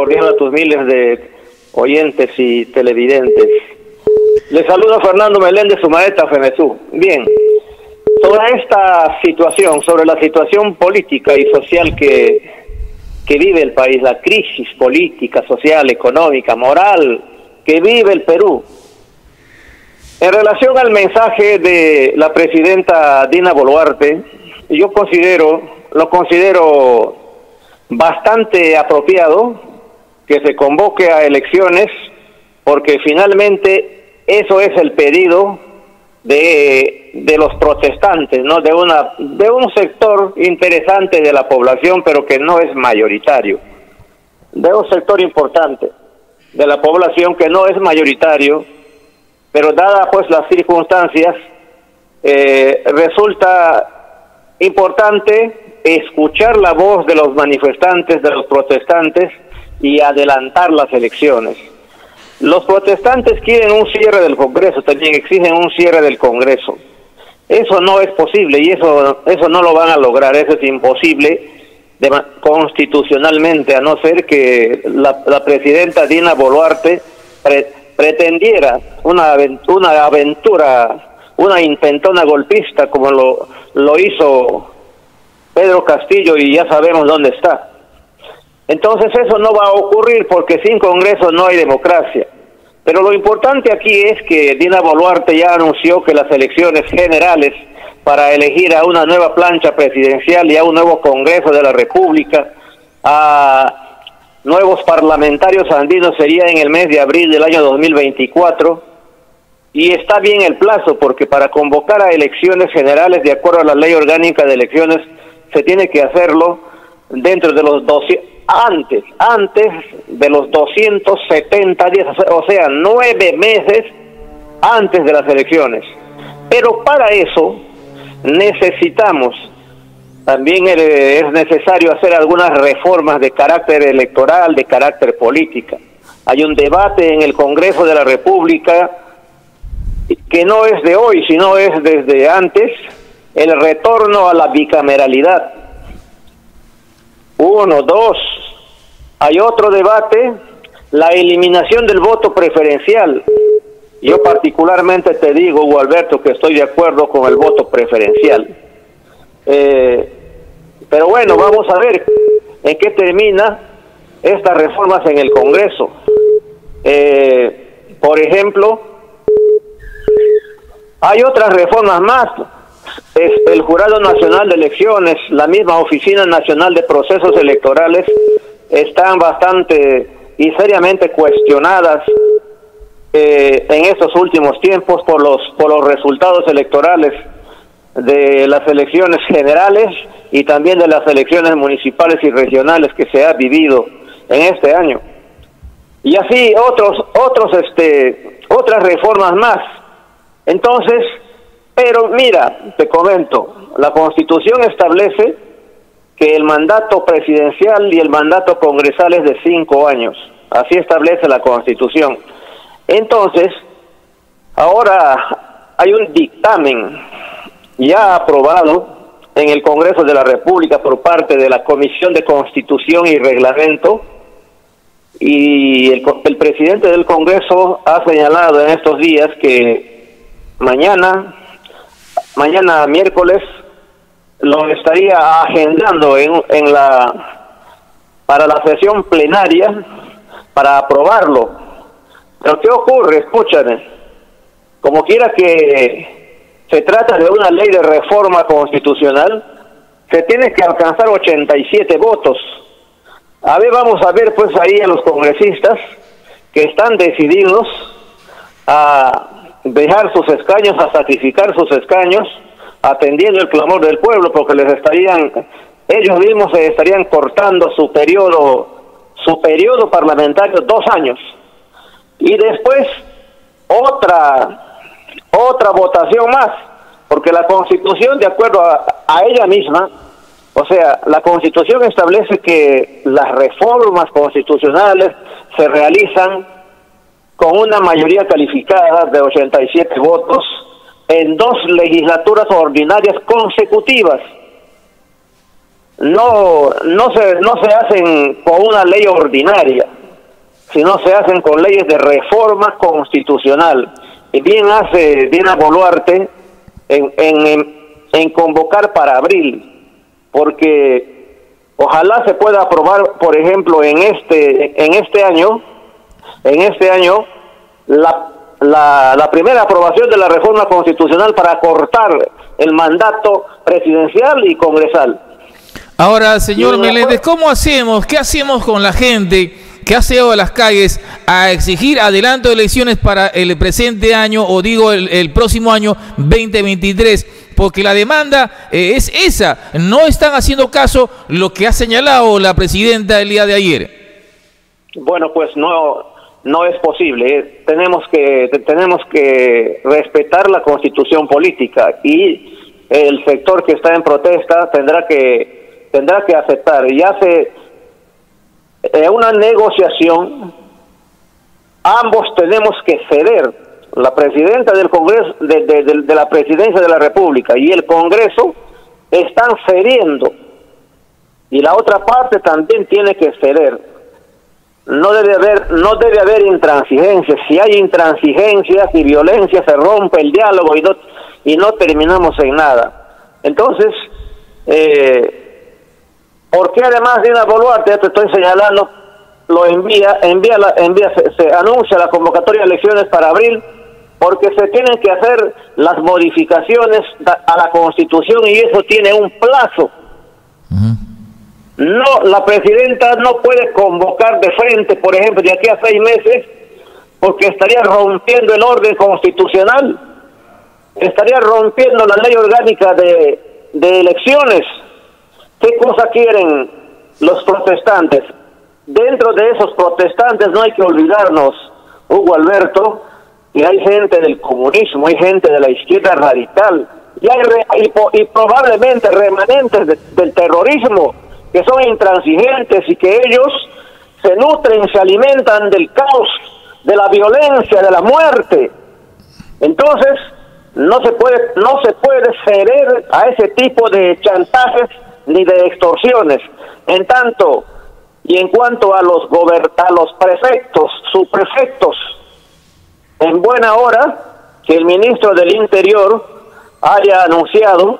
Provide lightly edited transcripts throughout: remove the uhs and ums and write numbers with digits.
cordial a tus miles de oyentes y televidentes. Les saluda Fernando Meléndez, su maestra FEMESU. Bien, sobre esta situación, sobre la situación política y social que vive el país, la crisis política, social, económica, moral que vive el Perú. En relación al mensaje de la presidenta Dina Boluarte, yo lo considero bastante apropiado que se convoque a elecciones, porque finalmente eso es el pedido de los protestantes, ¿no? De un sector interesante de la población, pero que no es mayoritario, de un sector importante de la población que no es mayoritario, pero dada pues las circunstancias, resulta importante escuchar la voz de los manifestantes, de los protestantes, y adelantar las elecciones. Los protestantes quieren un cierre del Congreso, también exigen un cierre del Congreso. Eso no es posible y eso no lo van a lograr, eso es imposible constitucionalmente, a no ser que la presidenta Dina Boluarte pretendiera una aventura, una intentona golpista como lo hizo Pedro Castillo, y ya sabemos dónde está. Entonces eso no va a ocurrir, porque sin Congreso no hay democracia. Pero lo importante aquí es que Dina Boluarte ya anunció que las elecciones generales para elegir a una nueva plancha presidencial y a un nuevo Congreso de la República, a nuevos parlamentarios andinos, sería en el mes de abril del año 2024. Y está bien el plazo, porque para convocar a elecciones generales, de acuerdo a la Ley Orgánica de Elecciones, se tiene que hacerlo dentro de los antes de los 270 días, o sea, 9 meses antes de las elecciones. Pero para eso necesitamos, también es necesario hacer algunas reformas de carácter electoral, de carácter política. Hay un debate en el Congreso de la República que no es de hoy, sino es desde antes, el retorno a la bicameralidad. 1, 2. Hay otro debate, la eliminación del voto preferencial. Yo particularmente te digo, Hugo Alberto, que estoy de acuerdo con el voto preferencial. Pero bueno, vamos a ver en qué termina estas reformas en el Congreso. Por ejemplo, hay otras reformas más. El Jurado Nacional de Elecciones, la misma Oficina Nacional de Procesos Electorales, están bastante y seriamente cuestionadas en estos últimos tiempos por los resultados electorales de las elecciones generales y también de las elecciones municipales y regionales que se ha vivido en este año. Y así otras reformas más. Entonces, pero mira, te comento, la Constitución establece que el mandato presidencial y el mandato congresal es de 5 años. Así establece la Constitución. Entonces, ahora hay un dictamen ya aprobado en el Congreso de la República por parte de la Comisión de Constitución y Reglamento, y el presidente del Congreso ha señalado en estos días que mañana miércoles lo estaría agendando para la sesión plenaria para aprobarlo. Pero ¿qué ocurre? Escúchame, como quiera que se trata de una ley de reforma constitucional, se tiene que alcanzar 87 votos. A ver, vamos a ver pues ahí a los congresistas que están decididos a dejar sus escaños, a sacrificar sus escaños, atendiendo el clamor del pueblo, porque ellos mismos se estarían cortando su periodo parlamentario 2 años. Y después otra votación más, porque la Constitución, de acuerdo a ella misma, o sea, la Constitución establece que las reformas constitucionales se realizan con una mayoría calificada de 87 votos en 2 legislaturas ordinarias consecutivas. no se hacen con una ley ordinaria, sino se hacen con leyes de reforma constitucional. Y bien hace Dina Boluarte en convocar para abril, porque ojalá se pueda aprobar, por ejemplo, en este año la primera aprobación de la reforma constitucional para cortar el mandato presidencial y congresal. Ahora, señor Meléndez, ¿cómo hacemos? ¿Qué hacemos con la gente que ha salido a las calles a exigir adelanto de elecciones para el presente año, o digo el próximo año 2023? Porque la demanda es esa. No están haciendo caso lo que ha señalado la presidenta el día de ayer. Bueno, pues no es posible. Tenemos que respetar la Constitución política, y el sector que está en protesta tendrá que aceptar. Y hace una negociación, ambos tenemos que ceder. La presidenta del Congreso, de la Presidencia de la República, y el Congreso están cediendo, y la otra parte también tiene que ceder. No debe haber intransigencia. Si hay intransigencias y violencia, se rompe el diálogo y no terminamos en nada. Entonces, ¿por qué además Dina Boluarte, ya te estoy señalando, se anuncia la convocatoria de elecciones para abril? Porque se tienen que hacer las modificaciones a la Constitución, y eso tiene un plazo. No, la presidenta no puede convocar de frente, por ejemplo, de aquí a 6 meses, porque estaría rompiendo el orden constitucional, estaría rompiendo la ley orgánica de elecciones. ¿Qué cosa quieren los protestantes? Dentro de esos protestantes no hay que olvidarnos, Hugo Alberto, que hay gente del comunismo, hay gente de la izquierda radical, y probablemente remanentes del terrorismo, que son intransigentes y que ellos se nutren, se alimentan del caos, de la violencia, de la muerte. Entonces, no se puede ceder a ese tipo de chantajes ni de extorsiones. En tanto y en cuanto a los prefectos, subprefectos, en buena hora que el ministro del Interior haya anunciado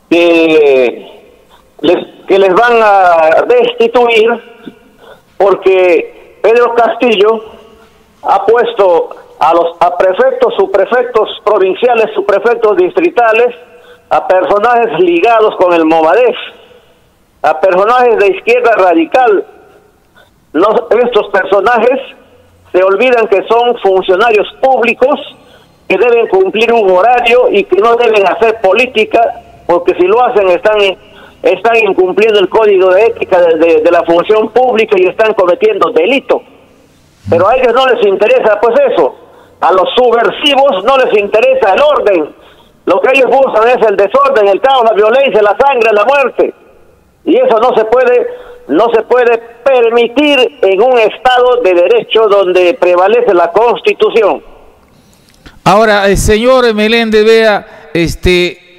que les van a destituir, porque Pedro Castillo ha puesto a prefectos, subprefectos provinciales, subprefectos distritales, a personajes ligados con el Movadef, a personajes de izquierda radical. Estos personajes se olvidan que son funcionarios públicos, que deben cumplir un horario y que no deben hacer política, porque si lo hacen están incumpliendo el código de ética de la función pública y están cometiendo delito. Pero a ellos no les interesa pues eso. A los subversivos no les interesa el orden. Lo que ellos buscan es el desorden, el caos, la violencia, la sangre, la muerte. Y eso no se puede permitir en un Estado de Derecho donde prevalece la Constitución. Ahora, señor Meléndez, vea,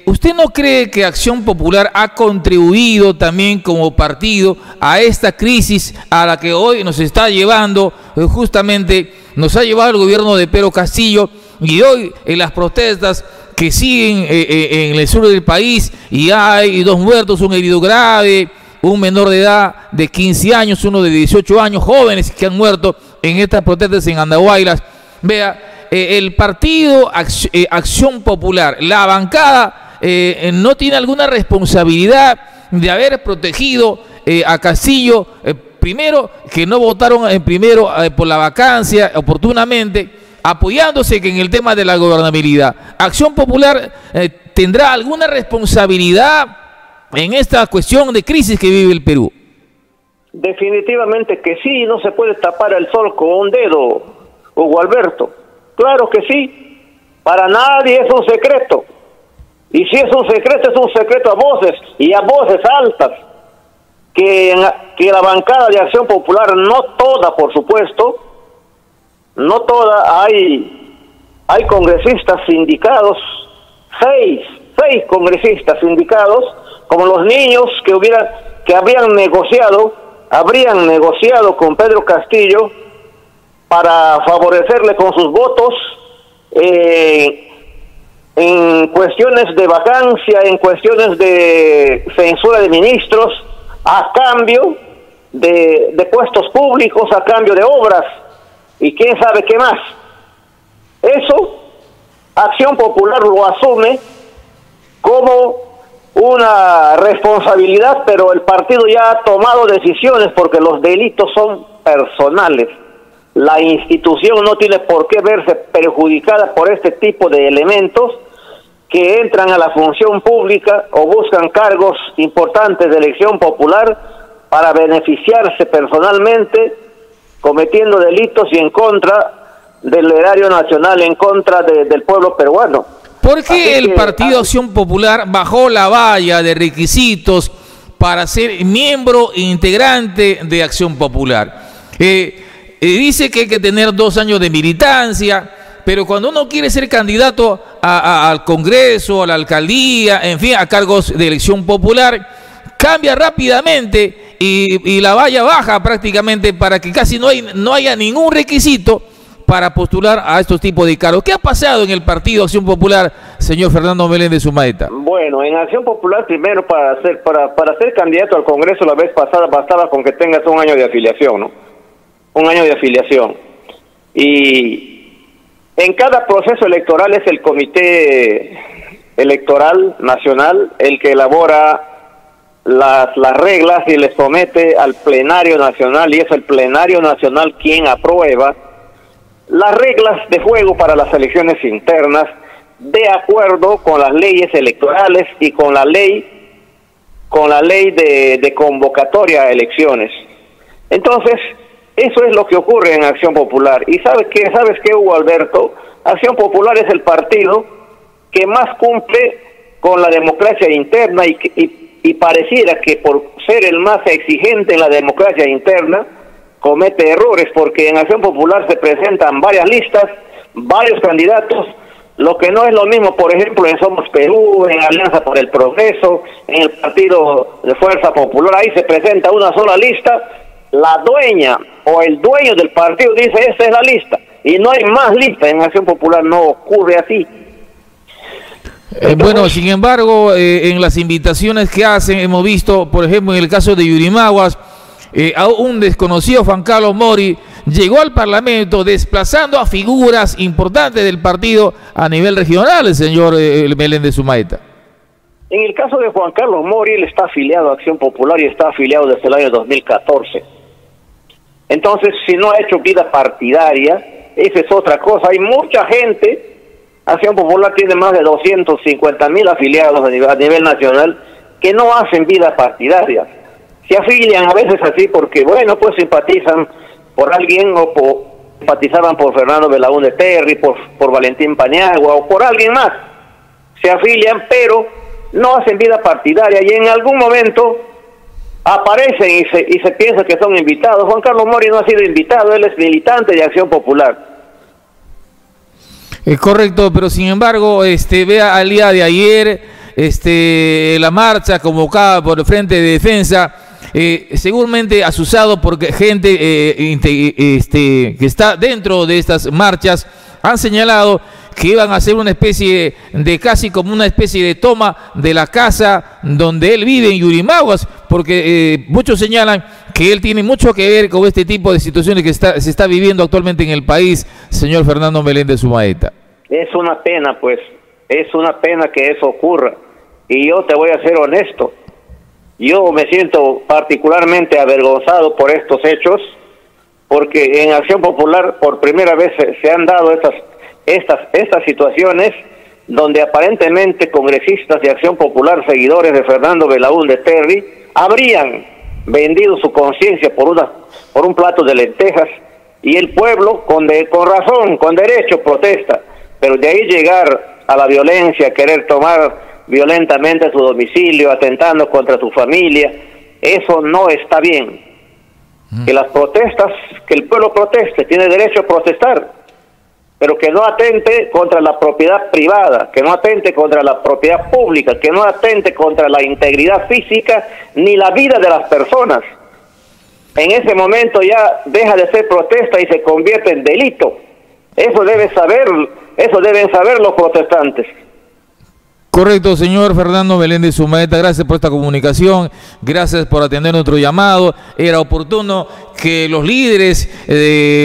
¿usted no cree que Acción Popular ha contribuido también como partido a esta crisis a la que hoy nos está llevando, justamente nos ha llevado el gobierno de Pedro Castillo, y hoy en las protestas que siguen en el sur del país, y hay 2 muertos, un herido grave, un menor de edad de 15 años, uno de 18 años, jóvenes que han muerto en estas protestas en Andahuaylas? Vea, el partido Acción Popular, la bancada, no tiene alguna responsabilidad de haber protegido a Castillo, primero, que no votaron primero por la vacancia oportunamente, apoyándose en el tema de la gobernabilidad. ¿Acción Popular tendrá alguna responsabilidad en esta cuestión de crisis que vive el Perú? Definitivamente que sí. No se puede tapar el sol con un dedo, Hugo Alberto. Claro que sí. Para nadie es un secreto. Y si es un secreto a voces, y a voces altas, que la bancada de Acción Popular, no toda, por supuesto, no toda, hay congresistas sindicados, seis congresistas sindicados, como los niños que que habrían negociado con Pedro Castillo para favorecerle con sus votos en cuestiones de vacancia, en cuestiones de censura de ministros, a cambio de puestos públicos, a cambio de obras, y quién sabe qué más. Eso, Acción Popular lo asume como una responsabilidad, pero el partido ya ha tomado decisiones porque los delitos son personales. La institución no tiene por qué verse perjudicada por este tipo de elementos que entran a la función pública o buscan cargos importantes de elección popular para beneficiarse personalmente, cometiendo delitos y en contra del erario nacional, en contra del pueblo peruano. ¿Por qué el Partido Acción Popular bajó la valla de requisitos para ser miembro e integrante de Acción Popular? Dice que hay que tener 2 años de militancia, pero cuando uno quiere ser candidato al Congreso, a la alcaldía, en fin, a cargos de elección popular, cambia rápidamente y la valla baja prácticamente para que casi no haya ningún requisito para postular a estos tipos de cargos. ¿Qué ha pasado en el Partido Acción Popular, señor Fernando Meléndez Sumaeta? Bueno, en Acción Popular, primero, para ser candidato al Congreso la vez pasada bastaba con que tengas 1 año de afiliación, ¿no? 1 año de afiliación. Y en cada proceso electoral es el Comité Electoral Nacional el que elabora las reglas y les somete al Plenario Nacional, y es el Plenario Nacional quien aprueba las reglas de juego para las elecciones internas, de acuerdo con las leyes electorales y con la ley de convocatoria a elecciones. Entonces, eso es lo que ocurre en Acción Popular. ¿Y sabes qué, Hugo Alberto? Acción Popular es el partido que más cumple con la democracia interna y pareciera que por ser el más exigente en la democracia interna, comete errores, porque en Acción Popular se presentan varias listas, varios candidatos, lo que no es lo mismo, por ejemplo, en Somos Perú, en Alianza por el Progreso, en el Partido de Fuerza Popular. Ahí se presenta una sola lista, la dueña o el dueño del partido dice, esa es la lista, y no hay más listas. En Acción Popular no ocurre así. Bueno, sin embargo, en las invitaciones que hacen, hemos visto, por ejemplo, en el caso de Yurimaguas, a un desconocido, Juan Carlos Mori, llegó al Parlamento desplazando a figuras importantes del partido a nivel regional, el señor Meléndez Sumaeta. En el caso de Juan Carlos Mori, él está afiliado a Acción Popular y está afiliado desde el año 2014. Entonces, si no ha hecho vida partidaria, esa es otra cosa. Hay mucha gente, Acción Popular tiene más de 250.000 afiliados a nivel nacional, que no hacen vida partidaria. Se afilian a veces así porque, bueno, pues simpatizan por alguien o simpatizaban por Fernando Belaúnde Terry, por Valentín Paniagua o por alguien más. Se afilian, pero no hacen vida partidaria y en algún momento aparecen y se piensa que son invitados. Juan Carlos Mori no ha sido invitado, él es militante de Acción Popular. Es correcto, pero sin embargo, vea al día de ayer, la marcha convocada por el Frente de Defensa, seguramente asusado porque gente que está dentro de estas marchas han señalado que iban a hacer una especie de casi como una especie de toma de la casa donde él vive en Yurimaguas, porque muchos señalan que él tiene mucho que ver con este tipo de situaciones que se está viviendo actualmente en el país, señor Fernando Meléndez Sumaeta. Es una pena, pues, es una pena que eso ocurra, y yo te voy a ser honesto, yo me siento particularmente avergonzado por estos hechos, porque en Acción Popular por primera vez se han dado estas situaciones donde aparentemente congresistas de Acción Popular, seguidores de Fernando Belaúnde Terry, habrían vendido su conciencia por un plato de lentejas, y el pueblo con razón, con derecho protesta, pero de ahí llegar a la violencia, querer tomar violentamente su domicilio, atentando contra su familia, eso no está bien. Que las protestas, que el pueblo proteste, tiene derecho a protestar, pero que no atente contra la propiedad privada, que no atente contra la propiedad pública, que no atente contra la integridad física ni la vida de las personas. En ese momento ya deja de ser protesta y se convierte en delito. Eso deben saber los protestantes. Correcto, señor Fernando Meléndez Sumaeta, gracias por esta comunicación, gracias por atender nuestro llamado. Era oportuno que los líderes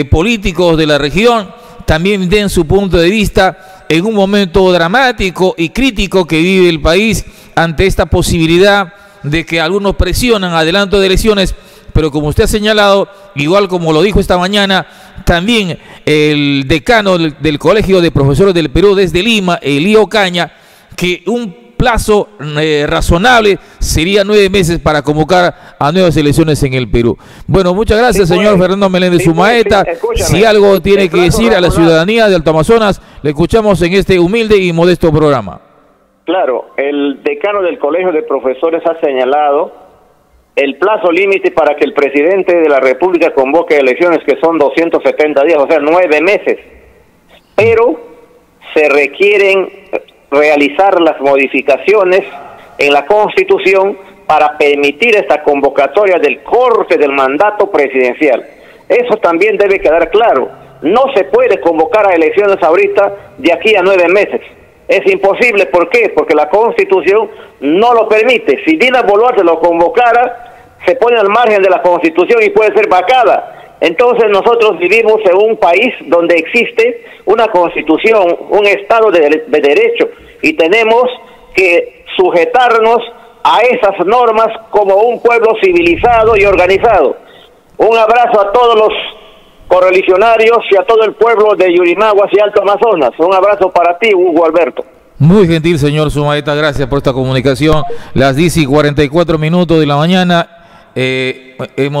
políticos de la región también den su punto de vista en un momento dramático y crítico que vive el país ante esta posibilidad de que algunos presionan adelanto de elecciones, pero como usted ha señalado, igual como lo dijo esta mañana, también el decano del Colegio de Profesores del Perú desde Lima, Elío Caña, que un plazo razonable sería 9 meses para convocar a nuevas elecciones en el Perú. Bueno, muchas gracias, señor Fernando Meléndez Sumaeta. Si algo tiene que decir a la ciudadanía de Alto Amazonas, le escuchamos en este humilde y modesto programa. Claro, el decano del Colegio de Profesores ha señalado el plazo límite para que el presidente de la República convoque elecciones, que son 270 días, o sea, 9 meses. Pero se requieren realizar las modificaciones en la Constitución para permitir esta convocatoria del corte del mandato presidencial. Eso también debe quedar claro. No se puede convocar a elecciones ahorita de aquí a 9 meses. Es imposible. ¿Por qué? Porque la Constitución no lo permite. Si Dina Boluarte lo convocara, se pone al margen de la Constitución y puede ser vacada. Entonces nosotros vivimos en un país donde existe una Constitución, un Estado de Derecho, y tenemos que sujetarnos a esas normas como un pueblo civilizado y organizado. Un abrazo a todos los correligionarios y a todo el pueblo de Yurimaguas y Alto Amazonas. Un abrazo para ti, Hugo Alberto. Muy gentil, señor Sumaeta, gracias por esta comunicación. Las 10:44 de la mañana. Hemos